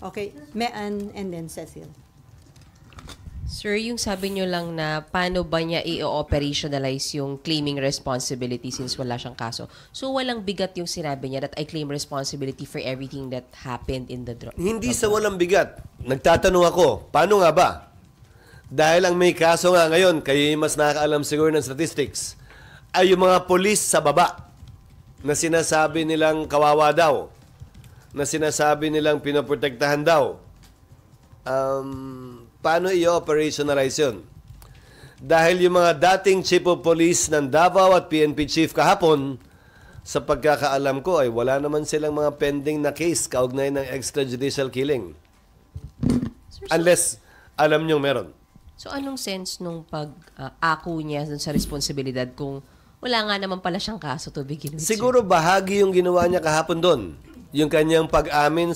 Okay, and then Cecil. Sir, yung sabi nyo lang na paano ba niya i-operationalize yung claiming responsibility since wala siyang kaso. So, walang bigat yung sinabi niya that I claim responsibility for everything that happened in the drug. Hindi sa walang bigat. Nagtatanong ako, paano nga ba? Dahil ang may kaso nga ngayon, kayo mas nakakaalam siguro ng statistics, ay yung mga polis sa baba na sinasabi nilang kawawa daw, na sinasabi nilang pinoprotektahan daw. Paano i-operationalize yun? Dahil yung mga dating chief of police ng Davao at PNP chief kahapon, sa pagkakaalam ko ay wala naman silang mga pending na case kaugnay ng extrajudicial killing. Sir, Unless alam nyo meron. So, anong sense nung pag-ako niya dun sa responsibilidad kung wala nga naman pala siyang kaso to begin with? Siguro bahagi yung ginawa niya kahapon doon. Yung kanyang pag-amin